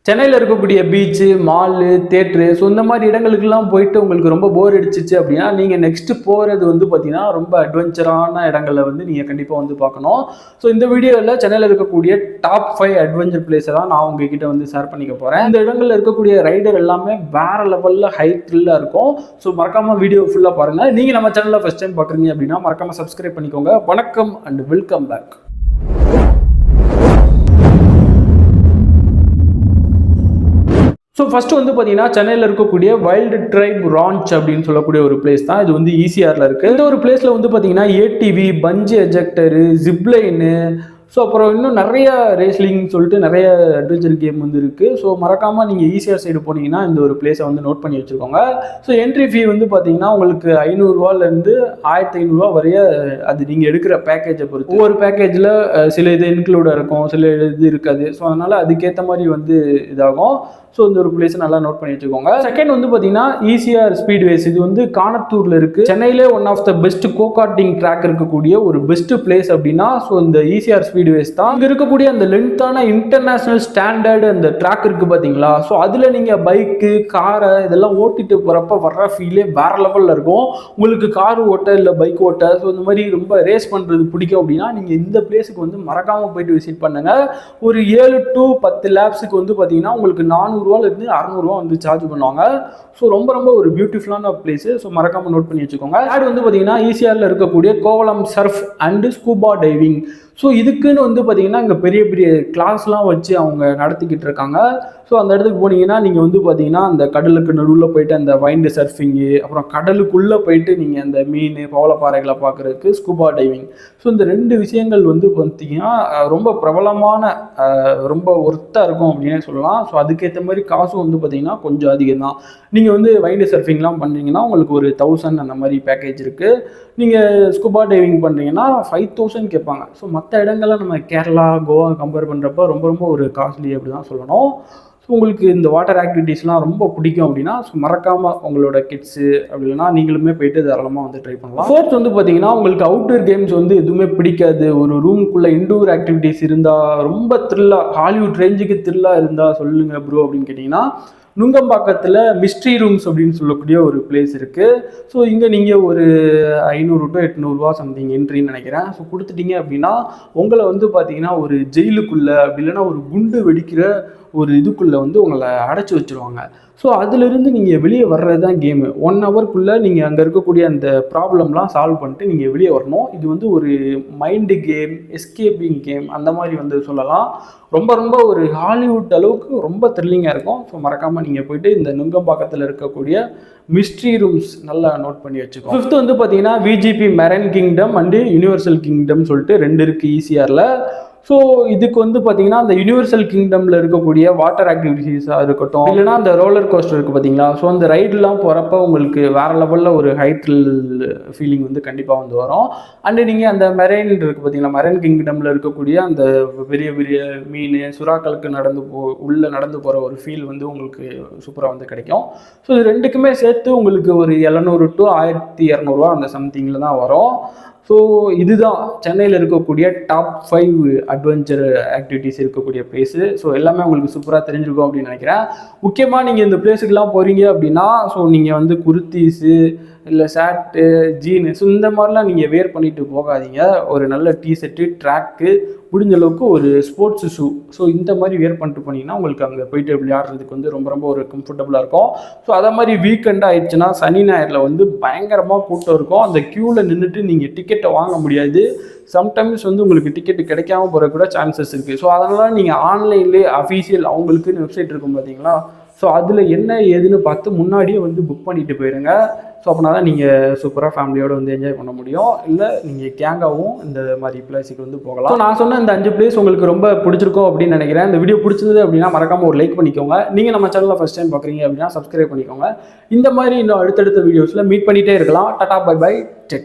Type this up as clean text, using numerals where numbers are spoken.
சென்னையில் இருக்கக்கூடிய beach, mall, theatre, so இந்த மாதிரி இடங்களுக்கெல்லாம் போயிட்டு உங்களுக்கு ரொம்ப போர் அடிச்சிச்சு அப்படின்னா, நீங்கள் நெக்ஸ்ட்டு போகிறது வந்து பார்த்தீங்கன்னா, ரொம்ப அட்வென்ச்சரான இடங்களை வந்து நீங்கள் கண்டிப்பாக வந்து பார்க்கணும். ஸோ இந்த வீடியோவில் சென்னையில் இருக்கக்கூடிய டாப் 5 அட்வென்ச்சர் பிளேஸை தான் நான் உங்ககிட்ட வந்து ஷேர் பண்ணிக்க போகிறேன். இந்த இடங்களில் இருக்கக்கூடிய ரைடர் எல்லாமே வேறு லெவலில் ஹை த்ரில்லாக இருக்கும். ஸோ மறக்காமல் வீடியோ ஃபுல்லாக பாருங்கள். நீங்கள் நம்ம சேனலில் ஃபஸ்ட் டைம் பார்க்குறீங்க அப்படின்னா மறக்காமல் சப்ஸ்கிரைப் பண்ணிக்கோங்க. வணக்கம் and welcome back. So first வந்து பார்த்தீங்கன்னா சென்னையில் இருக்கக்கூடிய வைல்டு ட்ரைப் ரான்ச் அப்படின்னு சொல்லக்கூடிய ஒரு பிளேஸ் தான். இது வந்து ஈசிஆரில் இருக்குது. இந்த ஒரு பிளேஸில் வந்து பார்த்தீங்கன்னா ஏடிவி, பஞ்சி எஜெக்டரு, ஜிப்லைனு, ஸோ அப்புறம் இன்னும் நிறைய ரேஸ்லிங் சொல்லிட்டு நிறைய அட்வென்ச்சர் கேம் வந்து இருக்குது. ஸோ மறக்காமல் நீங்கள் ஈசிஆர் சைடு போனீங்கன்னா இந்த ஒரு பிளேஸை வந்து நோட் பண்ணி வச்சுக்கோங்க. ஸோ என்ட்ரி ஃபீ வந்து பார்த்தீங்கன்னா உங்களுக்கு 500ரூவாலேருந்து 1500 வரைய அது நீங்கள் எடுக்கிற பேக்கேஜை பொறுத்து. ஒவ்வொரு பேக்கேஜில் சில இது இன்க்ளூடாக இருக்கும், சில இது இருக்காது. ஸோ அதனால் அதுக்கேற்ற மாதிரி வந்து இதாகும். ஸோ இந்த ஒரு பிளேஸை நல்லா நோட் பண்ணி வச்சுக்கோங்க. செகண்ட் வந்து பார்த்தீங்கன்னா ஈசிஆர் ஸ்பீட்வேஸ். இது வந்து கானத்தூரில் இருக்குது. சென்னையிலே one of the best go karting track இருக்கக்கூடிய ஒரு பெஸ்ட் பிளேஸ் அப்படின்னா ஸோ இந்த ஈசிஆர் ஸ்பீட்வேஸ் தான். இங்கே இருக்கக்கூடிய அந்த லென்த்தான இன்டர்நேஷனல் ஸ்டாண்டர்டு அந்த ட்ராக் இருக்குது பார்த்தீங்களா. ஸோ அதில் நீங்கள் பைக்கு, காரை இதெல்லாம் ஓட்டிட்டு போகிறப்ப வர்ற ஃபீலே வேற லெவலில் இருக்கும். உங்களுக்கு கார் ஓட்ட இல்லை பைக் ஓட்ட ஸோ இந்த மாதிரி ரொம்ப ரேஸ் பண்ணுறது பிடிக்கும் அப்படின்னா நீங்கள் இந்த பிளேஸுக்கு வந்து மறக்காமல் போயிட்டு விசிட் பண்ணுங்கள். ஒரு 7 to 10 லேப்ஸுக்கு வந்து பார்த்தீங்கன்னா உங்களுக்கு 400ரூவாலேருந்து 600 வந்து சார்ஜ் பண்ணுவாங்க. ஸோ ரொம்ப ஒரு பியூட்டிஃபுல்லான பிளேஸு. ஸோ மறக்காமல் நோட் பண்ணி வச்சுக்கோங்க. ஆட் வந்து பார்த்தீங்கன்னா ஈசிஆரில் இருக்கக்கூடிய Kovalam surf and scuba diving. So இதுக்குன்னு வந்து பார்த்தீங்கன்னா இங்கே பெரிய கிளாஸ்லாம் வச்சு அவங்க நடத்திக்கிட்டு இருக்காங்க. ஸோ அந்த இடத்துக்கு போனீங்கன்னா நீங்கள் வந்து பார்த்தீங்கன்னா அந்த கடலுக்கு நடுவில் போயிட்டு அந்த வைண்டு சர்ஃபிங்கு, அப்புறம் கடலுக்குள்ளே போயிட்டு நீங்கள் அந்த மீன், பவளப்பாறைகளை பார்க்குறதுக்கு ஸ்கூபா டைவிங். ஸோ இந்த 2 விஷயங்கள் வந்து பார்த்தீங்கன்னா ரொம்ப பிரபலமான ரொம்ப ஒர்த்தாக இருக்கும் அப்படின்னே சொல்லலாம். ஸோ அதுக்கேற்ற மாதிரி காசும் வந்து பார்த்தீங்கன்னா கொஞ்சம் அதிகம் தான். நீங்கள் வந்து வைண்டு சர்ஃபிங்லாம் பண்ணுறீங்கன்னா உங்களுக்கு ஒரு 1000 அந்த மாதிரி பேக்கேஜ் இருக்குது. நீங்கள் ஸ்கூபா டைவிங் பண்ணுறீங்கன்னா 5000 கேட்பாங்க. ஸோ மற்ற இடங்கள்லாம் நம்ம கேரளா, கோவா கம்பேர் பண்ணுறப்ப ரொம்ப ஒரு காஸ்ட்லி அப்படி தான் சொல்லணும். ஸோ உங்களுக்கு இந்த வாட்டர் ஆக்டிவிட்டீஸ்லாம் ரொம்ப பிடிக்கும் அப்படின்னா ஸோ மறக்காமல் உங்களோட கிட்ஸு அப்படி இல்லைனா நீங்களுமே போயிட்டு தாராளமாக வந்து ட்ரை பண்ணலாம். ஃபோர்த் வந்து பார்த்தீங்கன்னா உங்களுக்கு அவுட்டோர் கேம்ஸ் வந்து எதுவுமே பிடிக்காது, ஒரு ரூமுக்குள்ளே இன்டோர் ஆக்டிவிட்டீஸ் இருந்தால் ரொம்ப த்ரில்லாக ஹாலிவுட் ரேஞ்சுக்கு த்ரில்லாக இருந்தால் சொல்லுங்கள் ப்ரோ அப்படின்னு கேட்டிங்கன்னா நுங்கம்பாக்கத்தில் மிஸ்ட்ரி ரூம்ஸ் அப்படின்னு சொல்லக்கூடிய ஒரு பிளேஸ் இருக்குது. ஸோ இங்கே நீங்கள் ஒரு 500 to 800 சம்திங் என்ட்ரின்னு நினைக்கிறேன். ஸோ கொடுத்துட்டீங்க அப்படின்னா உங்களை வந்து பார்த்தீங்கன்னா ஒரு ஜெயிலுக்குள்ளே அப்படி இல்லைன்னா ஒரு குண்டு வெடிக்கிற ஒரு இதுக்குள்ளே வந்து உங்களை அடைச்சி வச்சுருவாங்க. ஸோ அதிலிருந்து நீங்கள் வெளியே வர்றது தான் கேமு. 1 ஹவருக்குள்ளே நீங்கள் அங்கே இருக்கக்கூடிய அந்த ப்ராப்ளம்லாம் சால்வ் பண்ணிட்டு நீங்கள் வெளியே வரணும். இது வந்து ஒரு மைண்டு கேம், எஸ்கேப்பிங் கேம் அந்த மாதிரி வந்து சொல்லலாம். ரொம்ப ஒரு ஹாலிவுட் அளவுக்கு ரொம்ப த்ரில்லிங்காக இருக்கும். ஸோ மறக்காமல் நீங்கள் போயிட்டு இந்த நுங்கம்பாக்கத்தில் இருக்கக்கூடிய மிஸ்ட்ரி ரூம்ஸ் நல்லா நோட் பண்ணி வச்சுக்கோங்க. 5th வந்து பார்த்தீங்கன்னா VGP marine kingdom and universal kingdom சொல்லிட்டு 2 இருக்குது ஈசிஆரில். ஸோ இதுக்கு வந்து பார்த்தீங்கன்னா அந்த யூனிவர்சல் கிங்டமில் இருக்கக்கூடிய வாட்டர் ஆக்டிவிட்டீஸாக இருக்கட்டும், இல்லைனா அந்த ரோலர் கோஸ்டர் இருக்குது பார்த்தீங்களா. ஸோ அந்த ரைடெலாம் போகிறப்ப உங்களுக்கு வேறு லெவலில் ஒரு ஹை த்ரில் ஃபீலிங் வந்து கண்டிப்பாக வந்து வரும். அண்டு நீங்கள் அந்த மெரைன் இருக்குது பார்த்தீங்களா, மெரைன் கிங்டமில் இருக்கக்கூடிய அந்த பெரிய மீன், சுறாக்களுக்கு உள்ளே நடந்து போகிற ஒரு ஃபீல் வந்து உங்களுக்கு சூப்பராக வந்து கிடைக்கும். ஸோ இது 2க்குமே சேர்த்து உங்களுக்கு ஒரு 700 to 1200 அந்த சம்திங்கில் தான் வரும். ஸோ இதுதான் சென்னையில் இருக்கக்கூடிய டாப் 5 அட்வென்ச்சர் ஆக்டிவிட்டீஸ் இருக்கக்கூடிய பிளேஸு. ஸோ எல்லாமே உங்களுக்கு சூப்பராக தெரிஞ்சிருக்கும் அப்படின்னு நினைக்கிறேன். முக்கியமாக நீங்கள் இந்த பிளேஸுக்கெலாம் போகிறீங்க அப்படின்னா ஸோ நீங்கள் வந்து குர்த்தீஸு இல்லை ஷர்ட்டு, ஜீனு ஸோ இந்த மாதிரிலாம் நீங்கள் வேர் பண்ணிட்டு போகாதீங்க. ஒரு நல்ல டிஷர்ட்டு, ட்ராக்கு, முடிஞ்ச அளவுக்கு ஒரு ஸ்போர்ட்ஸ் ஷூ ஸோ இந்த மாதிரி வேர் பண்ணிட்டு போனீங்கன்னா உங்களுக்கு அங்கே போயிட்டு விளையாடுறதுக்கு வந்து ரொம்ப ஒரு கம்ஃபர்டபுளாக இருக்கும். ஸோ அதை மாதிரி வீக்கெண்ட் ஆயிடுச்சுன்னா சனி ஞாயிறில் வந்து பயங்கரமாக கூட்டம் இருக்கும். அந்த க்யூவில் நின்றுட்டு நீங்கள் டிக்கெட்டை வாங்க முடியாது. சம்டைம்ஸ் வந்து உங்களுக்கு டிக்கெட்டு கிடைக்காம போகிற கூட சான்சஸ் இருக்குது. ஸோ அதனால் நீங்கள் ஆன்லைன்லேயே அஃபீஷியல் அவங்களுக்குன்னு வெப்சைட் இருக்கும் பார்த்தீங்களா. ஸோ அதில் என்ன ஏதுன்னு பார்த்து முன்னாடியே வந்து புக் பண்ணிட்டு போயிடுங்க. ஸோ அப்படின்னா தான் நீங்கள் சூப்பராக ஃபேமிலியோடு வந்து என்ஜாய் பண்ண முடியும். இல்லை நீங்கள் கேங்காகவும் இந்த மாதிரி பிளேஸுக்கு வந்து போகலாம். ஸோ நான் சொன்ன இந்த 5 பிளேஸ் உங்களுக்கு ரொம்ப பிடிச்சிருக்கும் அப்படின்னு நினைக்கிறேன். இந்த வீடியோ பிடிச்சிருந்தது அப்படின்னா மறக்காமல் ஒரு லைக் பண்ணிக்கோங்க. நீங்கள் நம்ம சேனலில் ஃபஸ்ட் டைம் பார்க்குறீங்க அப்படின்னா சப்ஸ்கிரைப் பண்ணிக்கோங்க. இந்த மாதிரி இன்னும் அடுத்தடுத்த வீடியோஸில் மீட் பண்ணிகிட்டே இருக்கலாம். Tata bye bye, take care.